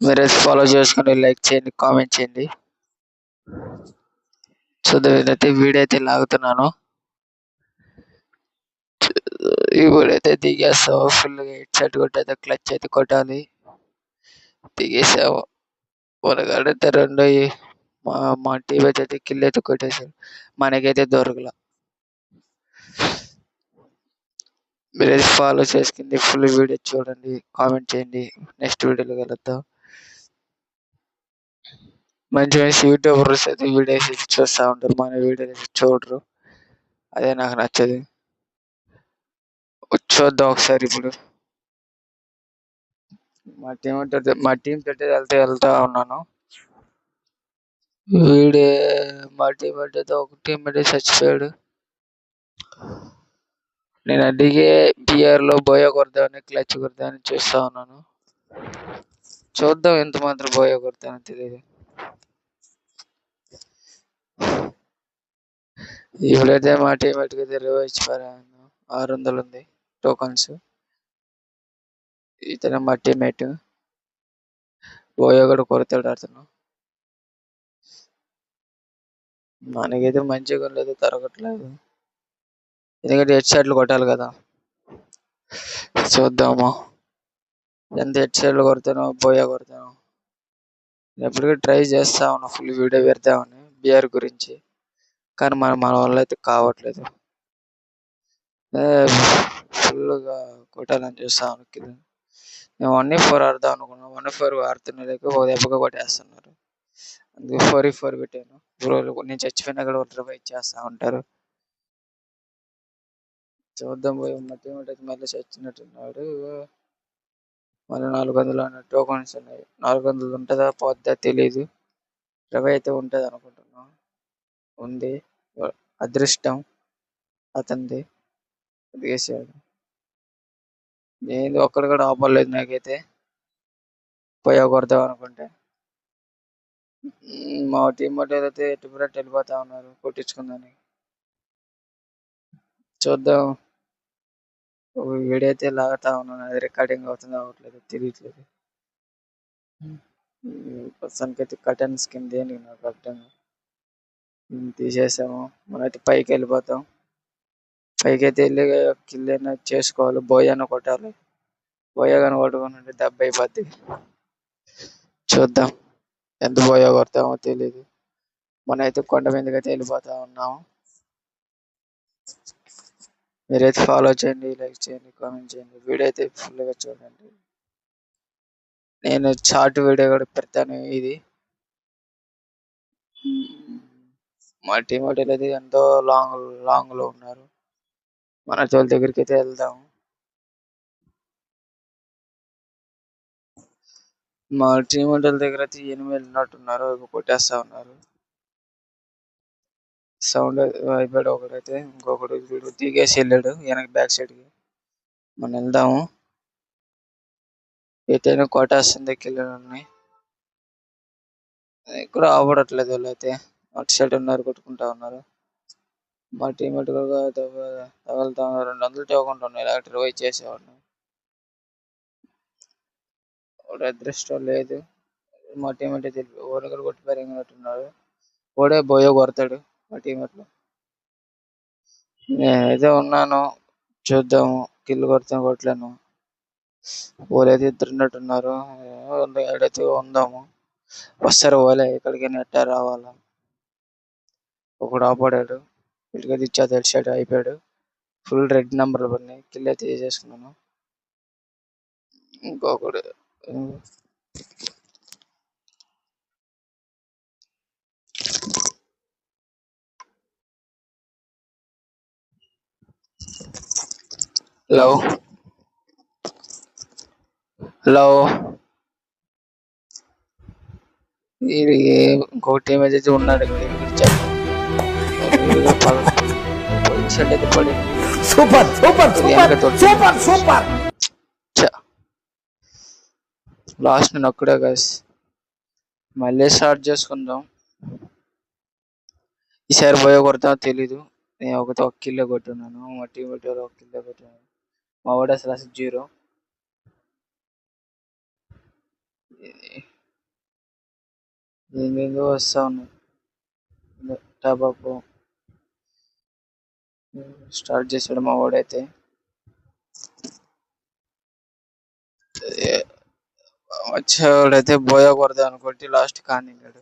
మీరు ఫాలో చేసుకొని లైక్ చేయండి, కామెంట్ చేయండి. నేనైతే వీడియో అయితే లాగుతున్నాను. ఇప్పుడైతే దిగేస్తాము. ఫుల్గా హెడ్ షాట్ కొట్టయితే క్లచ్ అయితే కొట్టాలి. దిగేసాము. మనకాడైతే రెండు మా టీం అయితే కిల్ అయితే కొట్టేసారు. మనకైతే దొరకల. మీరైతే ఫాలో చేసుకుంది ఫుల్ వీడియో చూడండి, కామెంట్ చేయండి. నెక్స్ట్ వీడియోలో కలుద్దాం. మంచి మంచి యూట్యూబర్స్ అయితే వీడియోస్ చూస్తూ ఉంటారు, మన వీడియోస్ చూడరు. అదే నాకు నచ్చదు. చూద్దాం ఒకసారి. ఇప్పుడు మా టీం తోటి వెళ్తా ఉన్నాను. మా టీం అయితే ఒక టీం అయితే చచ్చిపోయాడు. నేను అడిగే బిఆర్లో బోయ కొడదామని, క్లచ్ కొడదామని చూస్తా ఉన్నాను. చూద్దాం ఎంత మాత్రం బోయ కొడతానో తెలియదు. ఇప్పుడైతే మా టీం అయితే రివైజ్ 600 ఉంది టోకన్స్. ఇతను మా టీమేట్ బోయ కూడా కొడతాడు అతను. మనకైతే మంచిగా లేదు, తరగట్లేదు. ఎందుకంటే హెడ్ షాట్లు కొట్టాలి కదా. చూద్దాము ఎంత హెడ్ షాట్లు కొడతానో, బోయ కొడతాను. ఎప్పటికీ ట్రై చేస్తా ఉన్నా ఫుల్ వీడియో పెడతామని బిఆర్ గురించి. కానీ మన వల్ల అయితే కావట్లేదు. ఫుల్గా కొట్టాలని చూస్తాను. నేను 1v4 ఆడదాం అనుకున్నాను. 1v4 ఆడుతున్నారు, ఒక దెబ్బగా కొట్టేస్తున్నారు. అందుకే 4v4 పెట్టాను. నేను చచ్చిపోయినా కూడా రివైవ్ చేస్తా ఉంటారు. చూద్దాం. పోయి ఉన్న టీం అయితే మళ్ళీ చచ్చినట్టున్నాడు. మళ్ళీ 400 టోకన్స్ ఉన్నాయి. 400 ఉంటుందా పోద్దా తెలీదు. రివైవ్ అయితే ఉంటుంది అనుకుంటున్నాను. ఉంది. అదృష్టం అతనిది. వేసాడు. నేను ఒక్కడు కూడా ఆపలేదు నాకైతే. పోయా కొడదాం అనుకుంటే మా టీం అయితే ఎటుపరెట్ వెళ్ళిపోతా ఉన్నారు కొట్టించుకుందని. చూద్దాం. వీడియో అయితే లాగుతా ఉన్నాను. అది రికార్డింగ్ అవుతుందో అవ్వట్లేదు తెలియట్లేదు. ప్రస్తుతానికి అయితే కటన్ స్కిన్ దేనికి నాకు కట్టన్ తీసేసాము. మనమైతే పైకి వెళ్ళిపోతాం. పైకి అయితే వెళ్ళి కిల్ అయినా చేసుకోవాలి. బోయాను కొట్టాలి. బోయా కానీ కొట్టుకున్నట్టు దెబ్బ అయిపోద్ది. చూద్దాం ఎంత బోయా కొడతామో తెలీదు. మనమైతే కొండ మీదకి అయితే వెళ్ళిపోతా ఉన్నాము. మీరైతే ఫాలో చేయండి, లైక్ చేయండి, కామెంట్ చేయండి. వీడియో అయితే ఫుల్గా చూడండి. నేను షార్ట్ వీడియో కూడా పెడతాను. ఇది మా టీం అయితే ఎంతో లాంగ్లో ఉన్నారు. మన చోళ్ళ దగ్గరికి అయితే వెళ్దాం. మా టీం దగ్గర అయితే 8 వెళ్ళినట్టున్నారు. కొట్టేస్తా ఉన్నారు. సౌండ్ అయిపోయాడు ఒకడైతే. ఇంకొకడు వీడు దిగేసి వెళ్ళాడు వెనక బ్యాక్ సైడ్కి. మనం వెళ్దాము. ఎటైనా కొట్టేస్తుంది కిల్లని. ఇక్కడ ఆపడట్లేదు వాళ్ళైతే. అటు సైడ్ ఉన్నారు, కొట్టుకుంటా ఉన్నారు. మా టీమేట్ కూడా తగులుతా ఉన్నారు. 200 టోకన్లు ఉన్నాయి. అటు రివైవ్ చేసేవాడిని. ఒకటి అదృష్టం లేదు. మా టీమేట్ అయితే ఓడి కూడా కొట్టి పరిగినట్టున్నారు. ఓడే బోయో కొడతాడు మా టీమేట్లో. నేనైతే ఉన్నాను. చూద్దాము. కిల్లు కొడతాను కొట్టలేను. ఓలైతే ఇద్దరున్నట్టున్నారు. ఎడైతే ఉందాము. వస్తారు ఓలే. ఇక్కడికి నెట్ట రావాలా. ఒకడు ఆపడాడు. వీటికైతే ఇచ్చేది హెడ్ షాట్ అయిపోయాడు. ఫుల్ రెడ్ నెంబర్లు పడినాయి. కిల్ అయితే చేసేసుకున్నాను. ఇంకొకడు హలో హలో ఇంకో టీం అయితే ఉన్నాడు. Super super super super super. Last నేను ఒక్కడే గైస్. మళ్ళీ స్టార్ట్ చేసుకుందాం. ఈసారి పోయే కొడతానో తెలీదు. నేను ఒక కిల్లో కొట్టున్నాను, మా టీం ఒక కిల్లో కొట్టున్నాను. మా వాడు అసలు 0. ఏందేందో వస్తా ఉన్నాయి. టాప్ స్టార్ట్ చేశాడు మా వాడైతే. వచ్చేవాడైతే బోయ కొడదాం అనుకుంటే లాస్ట్ కానిగాడు.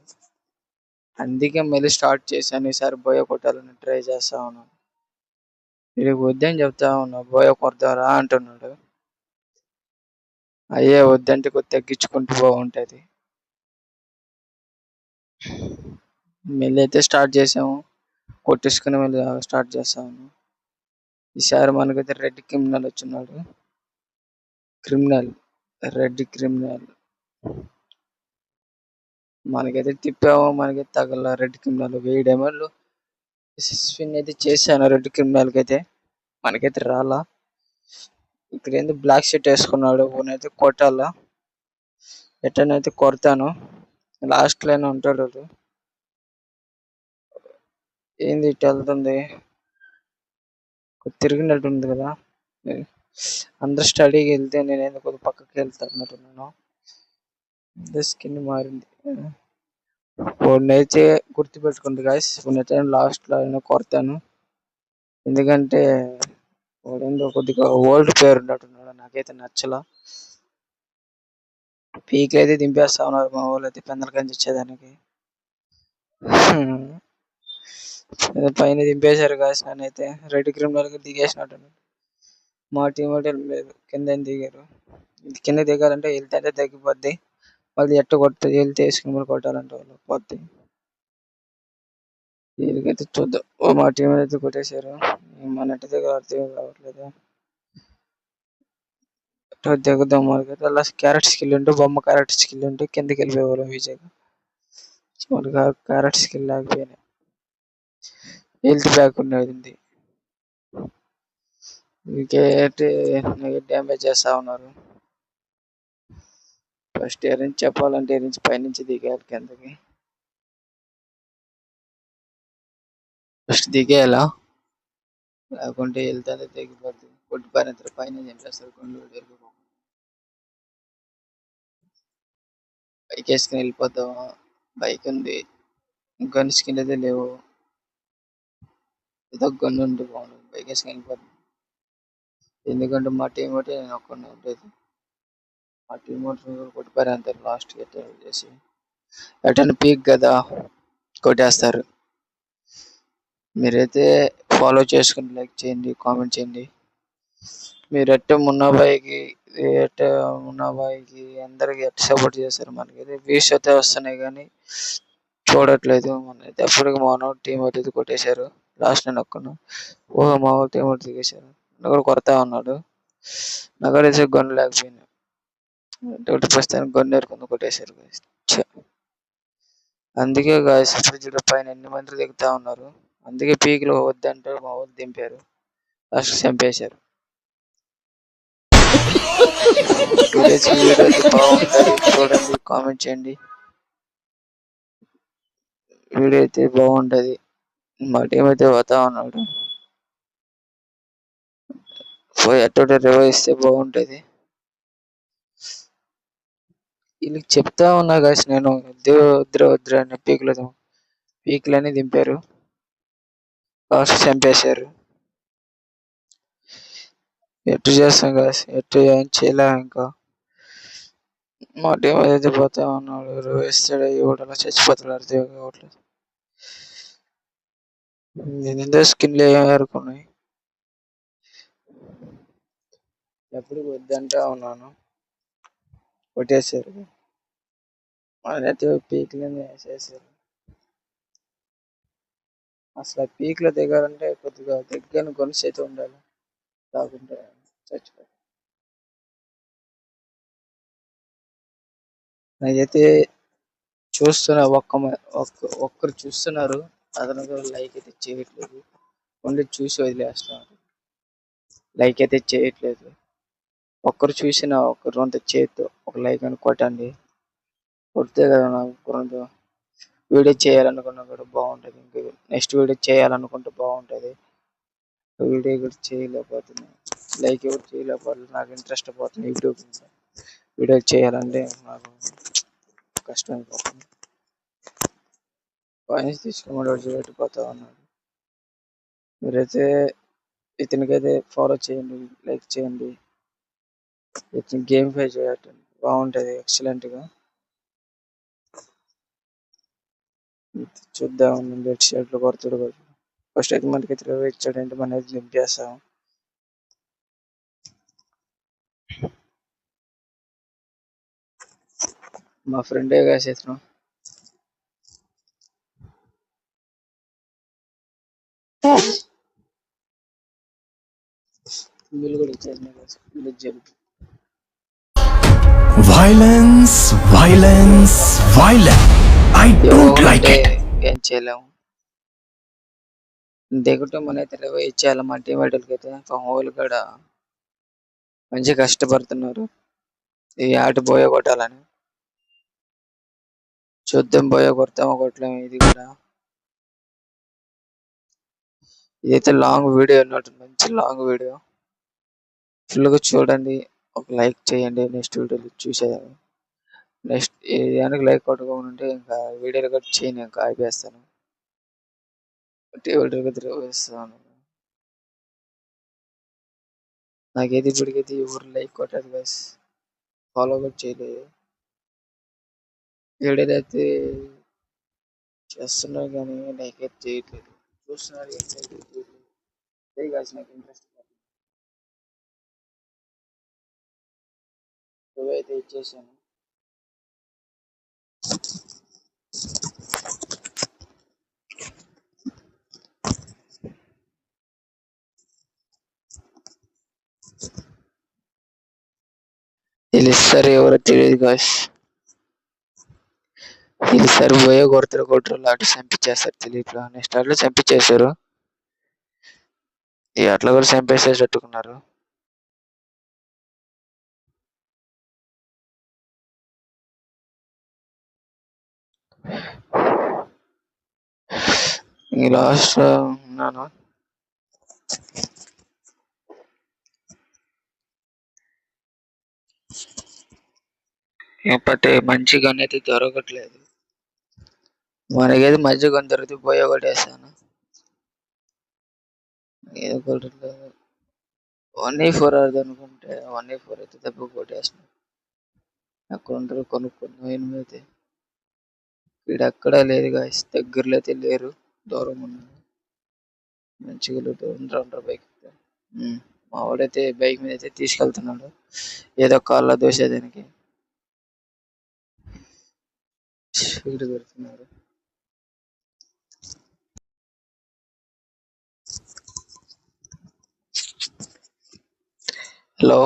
అందుకే మళ్ళీ స్టార్ట్ చేశాను. ఈసారి బోయ కొట్టాలని ట్రై చేస్తా ఉన్నాను. వీడికి వద్దని చెప్తా ఉన్నా, బోయ కొడతారా అంటున్నాడు. అయ్యే వద్దంటే కొద్ది తగ్గించుకుంటూ బాగుంటది. మళ్ళీ అయితే స్టార్ట్ చేసాము. కొట్టేసుకుని మళ్ళీ స్టార్ట్ చేస్తాము. ఈసారి మనకైతే రెడ్ క్రిమినల్ వచ్చినాడు. రెడ్ క్రిమినల్ మనకైతే తిప్పాము, మనకైతే తగల. రెడ్ క్రిమినల్ 1000 డైమండ్లు స్పిన్ అయితే చేశాను రెడ్ క్రిమినల్ కి అయితే. మనకైతే రాలా. ఇక్కడ ఏంది బ్లాక్ షర్ట్ వేసుకున్నాడు, అయితే కొట్టాలా. ఎట్టనైతే కొడతాను. లాస్ట్ లైన్ ఉంటాడు. ఏంది ఇట్ట వెళ్తుంది, తిరిగినట్టు ఉంది కదా. అందరు స్టడీకి వెళ్తే నేను ఎందుకు పక్కకి వెళ్తాను. స్కిన్ మారింది. అయితే గుర్తుపెట్టుకుంది గాయస్, అయితే లాస్ట్ లో కొడతాను. ఎందుకంటే వాడేందో కొద్దిగా ఓల్డ్ పేరు ఉన్నట్టున్నాడు, నాకైతే నచ్చలా. పీక్ అయితే దింపేస్తా ఉన్నారు మా వాళ్ళు అయితే పెందలకాయ ఇచ్చేదానికి. పైన దింపేశారు కాసి నన్నైతే. రెడ్ క్రిమినల్ గా దిగేసినట్టు. మా టీం లేదు, కింద దిగారు. కింద దిగాలంటే వెళ్తే అయితే తగ్గిపోద్ది. మళ్ళీ ఎట్ట కొడుతుంది, వెళ్తే వేసుకుని కొట్టాలంటే వాళ్ళు పోద్ది. దీనికైతే చూద్దాం. మా టీం అయితే కొట్టేశారు. మన ఎట్ట దగ్గర అర్థం కావట్లేదు. దిగుదాం. మనకైతే అలా క్యారెట్ స్కిల్ ఉంటే, బొమ్మ క్యారెట్ స్కిల్ ఉంటే కిందకి వెళ్ళిపోయేవాళ్ళం ఈజీగా. మనకి క్యారెట్ స్కిల్ లేకపోయినాయి. హెల్త్ బ్యాక్ ఉన్నది. ఇంకేంటి డ్యామేజ్ చేస్తా ఉన్నారు. ఫస్ట్ ఇయర్ నుంచి చెప్పాలంటే నుంచి పైనుంచి దిగాలి కిందకి. ఫస్ట్ దిగేయాలా, లేకుంటే వెళ్తే తెగిపోతుంది. కొట్టి పైన చంపేస్తారు. బైక్ వేసుకుని వెళ్ళిపోతావా? బైక్ ఉంది, గన్ స్కిన్ అయితే లేవు. ఏదో గన్ ఉంటే బాగుంటుంది. బైక్ వేసుకుని వెళ్ళిపోతాం. ఎందుకంటే మా టీం ఒకటి నేను ఒక్కడినే ఉండేది. మా టీం కొట్టిపారు అంతే లాస్ట్ చేసి. ఎటన్నా పీక్ కదా కొట్టేస్తారు. మీరైతే ఫాలో చేసుకుని లైక్ చేయండి, కామెంట్ చేయండి. మీరు మున్నాబాయికి అందరికి సపోర్ట్ చేస్తారు. మనకైతే వ్యూస్ అయితే వస్తున్నాయి కానీ చూడట్లేదు. మనైతే అప్పటికి మా టీం అయితే కొట్టేశారు. లాస్ట్ నేను ఒక్కను. మా టీం ఒకటి దిగేశారు. కూడా కొడతా ఉన్నాడు. నాకైతే గన్ను లేకపోయినా ప్రస్తుతానికి గన్ను ఎరుకుంది కొట్టేశారు. అందుకే గాయస్ పైన ఎన్ని మంది దిగుతా ఉన్నారు. అందుకే పీకులు వద్దంటే మా వాళ్ళు దింపారు, లాస్ట్ చంపేశారు. వీడియో అయితే బాగుంటుంది, చూడండి, కామెంట్ చేయండి. వీడియో అయితే బాగుంటది. మా టీం అయితే పోతా ఉన్నాడు. పోయి అటు రివైవ్ ఇస్తే బాగుంటది. వీళ్ళకి చెప్తా ఉన్నా కాసి నేను వద్దురా అని. పీకులని దింపారు, లాస్ట్ చంపేశారు. ఎట్టు చేస్తాం కాసి, ఏం చేయలే. ఇంకా మా టీం అయితే పోతా ఉన్నాడు. వేస్తాడు ఇవ్వడం చచ్చిపోతాడు, అర్థం కావట్లేదు. నేను స్కిన్లు ఏరుకున్నాయి. ఎప్పుడు వద్దంటా ఉన్నాను, కొట్టేశారు. మనైతే పీక్లని వేసేసారు. అసలు పీక్లో దిగాలంటే కొద్దిగా దగ్గర గొలుసు అయితే ఉండాలి, కాకుంటే చచ్చిపోయి. నాకైతే చూస్తున్నా, ఒక్కరు చూస్తున్నారు, అతను లైక్ అయితే చేయట్లేదు. ఓన్లీ చూసి వదిలేస్తున్నారు, లైక్ అయితే చేయట్లేదు. ఒక్కరు చూసిన ఒక్కరు అంత చేతితో ఒక లైక్ అని కొట్టండి. కొడితే కదా నాకు వీడియో చేయాలనుకున్నా కూడా బాగుంటుంది. ఇంకా నెక్స్ట్ వీడియో చేయాలనుకుంటే బాగుంటుంది. వీడియో కూడా చేయలేకపోతున్నాను, లైక్ ఎవరు చేయలేకపోతుంది. నాకు ఇంట్రెస్ట్ పోతుంది యూట్యూబ్ మీద. వీడియో చేయాలంటే నాకు కష్టం అయిపోతుంది. కాయిన్స్ తీసుకోమని పెట్టిపోతా ఉన్నాడు. మీరైతే ఇతనికైతే ఫాలో చేయండి, లైక్ చేయండి. ఇతను గేమ్ ప్లే చేయటం బాగుంటుంది ఎక్సలెంట్గా. చూద్దాం రెడ్ షర్ట్లు కొడతాడు. ఫస్ట్ అయితే మనకి 20 ఇచ్చాడంటే మన అయితే దింపేస్తాం. మా ఫ్రెండే కాసి ఇతను. వీళ్ళు కూడా ఇచ్చారు. Violence, violence, violence. I don't like it. ఏం చేయలేము. దిగటం మన అయితే 20 ఇచ్చేయాలి మా టీం వాళ్ళకి అయితే. వాళ్ళు కూడా మంచిగా కష్టపడుతున్నారు ఈ ఆట బోయ కొట్టాలని. చూద్దాం బోయ కొడతామో కొట్టలేము. ఇది కూడా ఇదైతే లాంగ్ వీడియో అన్నట్టు, మంచి లాంగ్ వీడియో. ఫుల్గా చూడండి, ఒక లైక్ చేయండి. నెక్స్ట్ వీడియోలో చూసేదాన్ని. నెక్స్ట్ దానికి లైక్ కొట్టుకోమంటే ఇంకా వీడియోలు కూడా చేయను, ఇంకా ఆపేస్తాను. వేస్తాను. నాకైతే ఇప్పటికైతే ఎవరు లైక్ కొట్టారు గైస్, ఫాలో కూడా చేయలేదు. వీడియోలు అయితే చేస్తున్నారు కానీ లైక్ అయితే చేయట్లేదు. చూస్తున్నారు నాకు ఇంట్రెస్ట్ అయితే ఇచ్చేసాను. వీళ్ళిస్తారు ఎవరో తెలియదు గాయస్. వీళ్ళిస్తారు పోయే కొడతారు అటు చంపించేస్తారు తెలియదు. నెక్స్ట్ అట్లా చంపించేశారు. అట్లా కూడా చంపేసేటట్టుకున్నారు. ఈ లాస్ట్ ఉన్నాను. బట్ మంచి గన్ అయితే దొరకట్లేదు. మనకైతే మంచి గన్ దొరికితే పోయే కొట్టేస్తాను. ఏదో కొట్టట్లేదు. 1v4 అనుకుంటే 1v4 అయితే దెబ్బ కొట్టేస్తాను. అక్కడ ఉంటారు కొనుక్కుని అయితే. ఇక్కడ అక్కడ లేదు గాయస్, దగ్గరలో అయితే లేరు, దూరం ఉన్నారు. మంచిగా ఉంటారు బైక్. మా వాడైతే బైక్ మీద అయితే తీసుకెళ్తున్నాడు ఏదో కాళ్ళ దోసేదానికి. స్పీడ్ పెడుతున్నారు. హలో,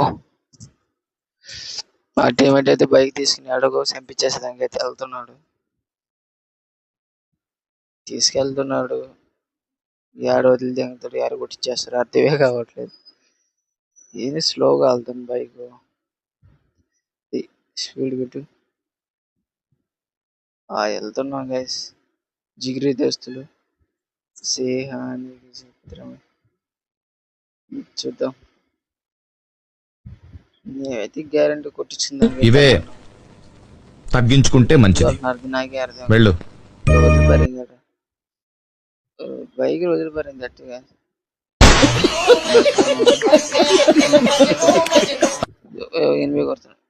మా టీమేట్ అయితే బైక్ తీసుకుని అడుగు చంపించేసేదానికి అయితే తీసుకెళ్తున్నాడు. ఏడ వదిలి దిగుతాడు, ఏడ కొట్టిచ్చేస్తారు అర్థమే కావట్లేదు. ఏది స్లోగా వెళ్తుంది బైక్. స్పీడ్ పెట్టు. వెళ్తున్నాం గైస్, జిగిరి దోస్తులు. సేహానికి చిత్రమే. చూద్దాం. నేనైతే గ్యారంటీ కొట్టించింది. ఇవే తగ్గించుకుంటే మంచిది. నాకే అర్థం వెళ్ళు. వదిలిపారింది బైక్, వదిలిపారింది అట్టుగా. ఎనిమిది కొడుతున్నాడు.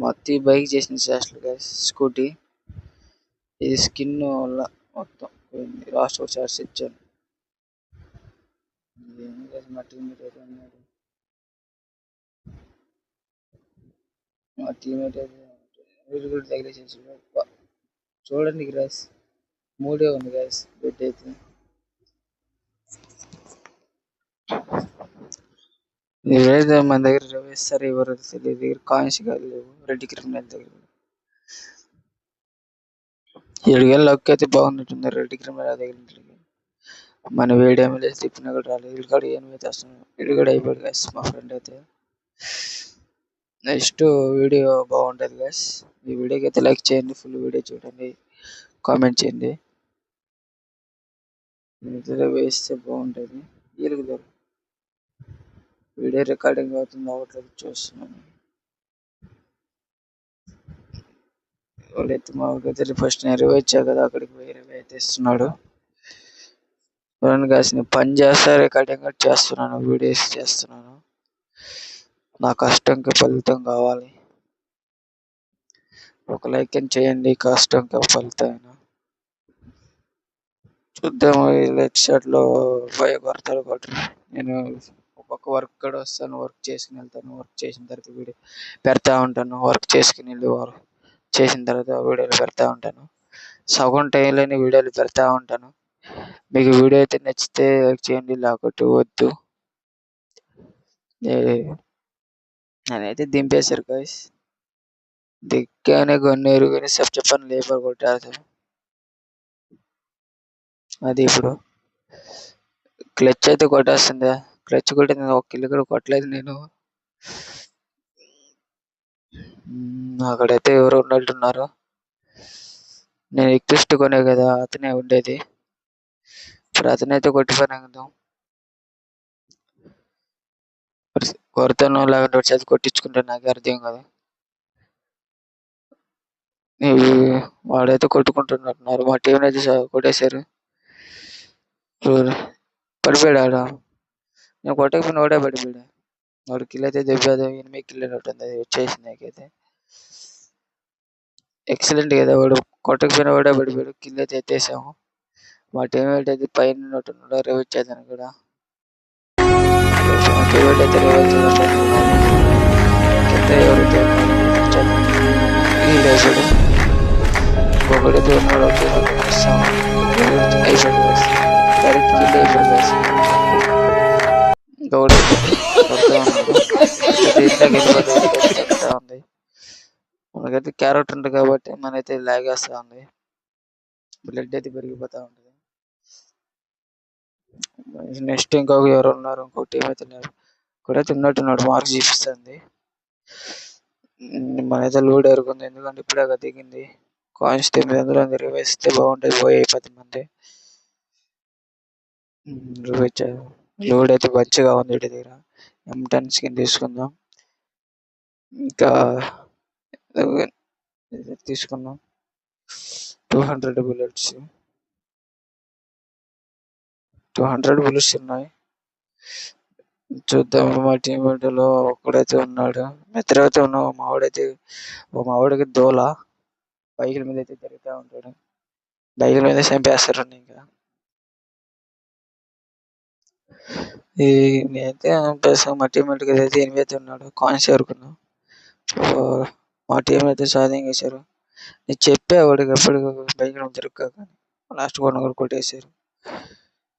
మొత్తం బైక్ చేసిన చేష్టలు స్కూటీ. ఇది స్కిన్ వల్ల మొత్తం పోయింది. లాస్ట్ ఒక చార్జ్ ఇచ్చాను. మా టీమేట్ అయితే ఉన్నాడు. మా టీమేట్ అయితే వీళ్ళు కూడా తగిలేసేసి చూడండి గ్రాస్. 3 ఉంది గ్యాస్ బెడ్ అయితే. ఇవైతే మన దగ్గర వేస్తారు ఎవరు తెలియదు. దగ్గర కాయిన్స్ కాదు లేవు. రెడ్ క్రిమినల్ దగ్గర 7 వేల లక్ అయితే బాగున్నట్టుంది. రెడ్ క్రిమినల్ దగ్గర మన వేడియో తిప్పినా కూడా రాలేదు. వీళ్ళు కూడా ఏమైతే వస్తున్నాడు. వీడు కూడా అయిపోయాడు గ్యాస్ మా ఫ్రెండ్ అయితే. నెక్స్ట్ వీడియో బాగుంటుంది గైస్. ఈ వీడియోకి అయితే లైక్ చేయండి, ఫుల్ వీడియో చూడండి, కామెంట్ చేయండి. నిద్ర వేస్తే బాగుంటుంది. వీళ్ళకి వీడియో రికార్డింగ్ అవుతుంది అవట్లేదు చూస్తున్నాను. వాళ్ళైతే మా ఊరికైతే ఫస్ట్ నేను రివైవ్ వచ్చా కదా, అక్కడికి పోయి రివైవ్ అయితే ఇస్తున్నాడు. చూడండి గైస్, నేను పని చేస్తా రికార్డింగ్ కూడా చేస్తున్నాను, వీడియోస్ చేస్తున్నాను. నా కష్టంకి ఫలితం కావాలి. ఒక లైక్ అని చేయండి, కష్టంకి ఫలితం. చూద్దాము లెఫ్ట్ సైడ్ లో పోయి కొడతాడు కొట్టరు. నేను ఒక వర్క్ కూడా వస్తాను, వర్క్ చేసుకుని వెళ్తాను. వర్క్ చేసిన తర్వాత వీడియో పెడతా ఉంటాను. వర్క్ చేసుకుని వెళ్ళి చేసిన తర్వాత వీడియోలు పెడతా ఉంటాను. సగం టైంలోనే వీడియోలు పెడతా ఉంటాను. మీకు వీడియో అయితే నచ్చితే లైక్ చేయండి, లేకపోతే వద్దు. నేనైతే దింపేశారు గైస్. దిగ్గానే గన్నేరు కానీ చెప్పని లేబర్ కొట్టారు. అది ఇప్పుడు క్లచ్ అయితే కొట్టేస్తుంది. క్లచ్ కొట్టింది, ఒక కిల్ కూడా కొట్టలేదు నేను. అక్కడైతే ఎవరు ఉన్నట్టున్నారు. నేను ఎక్కిస్ట్ కొనే కదా, అతనే ఉండేది. ఇప్పుడు అతనైతే కొట్టిపోయినాం. కొడతాను లేకపోతే చేతి కొట్టించుకుంటే నాకు అర్థం కదా. వాడైతే కొట్టుకుంటున్నట్టున్నారు. మా టీం అయితే కొట్టేశారు. పడిపోయాడు ఆడ. నేను కొట్టకపోయినా వాడే పడిపోయాడు. వాడు కిల్ అయితే దెబ్బేది 8 కిల్ ఉంటుంది. అది వచ్చేసింది నాకైతే. ఎక్సలెంట్ కదా, వాడు కొట్టకపోయినా వాడే పడిపోయాడు. కిల్ అయితే ఎత్తేసాము. మా టీమేట్ అయితే పైన ఉన్నట్టున్నాడు, రివైవ్ చేద్దాను కూడా. మా టీమేట్ అయితే రివైవ్ చేద్దాం. కింద ఎవరైతే అయిపోయాడు. ఇంకొకడైతే ఉన్నాడు, ఇస్తాము అయిపోయాడు. డైరెక్ట్ కిల్ అయిపోయాడు. ఇంకొకటి కొడుతూ ఉంది. మనకైతే క్యారెట్ ఉంది కాబట్టి మనైతే లాగేస్తా ఉంది. బ్లడ్ అయితే పెరిగిపోతా ఉంటుంది. నెక్స్ట్ ఇంకొక ఎవరు ఉన్నారు, ఇంకో టీం అయితే లేరు. ఇక్కడైతే ఉన్నట్టున్నాడు, మార్క్స్ చూపిస్తుంది. మనైతే లోడ్ ఎరుగుంది, ఎందుకంటే ఇప్పుడే దిగింది. కాయిన్స్ 900 రివైస్తే బాగుంటుంది. పోయి 10 మంది లోడ్ అయితే మంచిగా ఉంది. వీటి దగ్గర M10 స్కిన్ తీసుకుందాం. ఇంకా తీసుకున్నాం 200 బుల్లెట్స్. 200 బుల్లెట్స్ ఉన్నాయి. చూద్దాం. మా టీం లో ఒక్కడైతే ఉన్నాడు, మిత్ర అయితే ఉన్నావు. మావాడికి దోల బైకుల మీద అయితే తిరుగుతూ ఉంటాడు. బైకుల మీద చంపేస్తారు. ఇంకా నేనైతే చంపేస్తాను. మా టీంకి అయితే 8 అయితే ఉన్నాడు. కాయిన్స్ ఎవరుకున్నాం. మా టీం అయితే సాధన చేశారు. నేను చెప్పేవాడికి ఎప్పుడు బైకులు తిరగక లాస్ట్ కూడా కొట్టేశారు.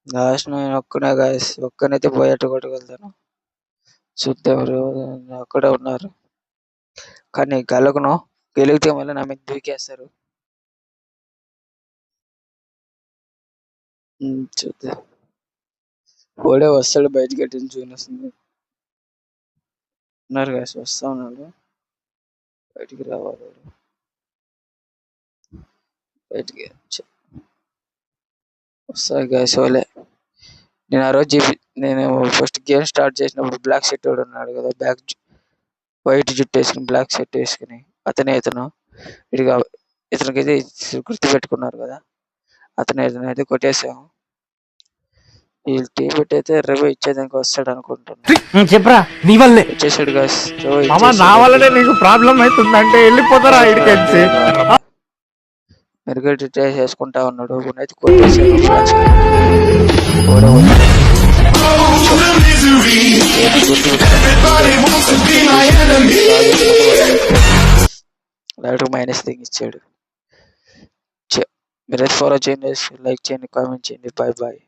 లాస్ట్ నేను ఒక్కనైతే పోయేట్టు కొట్టగలుగుతాను. చూద్దాం. అక్కడే ఉన్నారు కానీ గెలిగితే మళ్ళీ నా మీద దూకేస్తారు. చూద్దాం. ఓడే వస్తాడు, బయటకి కట్టిన జూన్ వస్తుంది. ఉన్నారు గాయస్, వస్తా ఉన్నాడు. బయటికి రావాలి. బయటికి వస్తాయి గాయస్. వాళ్ళే నేను ఆ రోజు నేను ఫస్ట్ గేమ్ స్టార్ట్ చేసినప్పుడు బ్లాక్ షర్ట్ వాడు ఉన్నాడు కదా, వైట్ జుట్టు వేసుకుని బ్లాక్ షర్ట్ వేసుకుని ఇతను ఇతనికైతే గుర్తు పెట్టుకున్నారు కదా, ఇతనైతే కొట్టేసాము. ఈ టీం అయితే రివైవ్ ఇచ్చేదానికి వస్తాడు అనుకుంటున్నాను. చెప్పరా నీ వల్లే వచ్చేసాడు గాయస్. నా వల్లనే నీకు ప్రాబ్లం అవుతుందంటే వెళ్ళిపోతారా ఇడికెళ్ళి. మెరుగైతే ట్రై చేసుకుంటా ఉన్నాడు. అయితే కొట్టేసాడు. మైనస్ థింగ్ ఇచ్చాడు. మీరైతే ఫాలో చేయండి, లైక్ చేయండి, కామెంట్ చేయండి. Bye bye.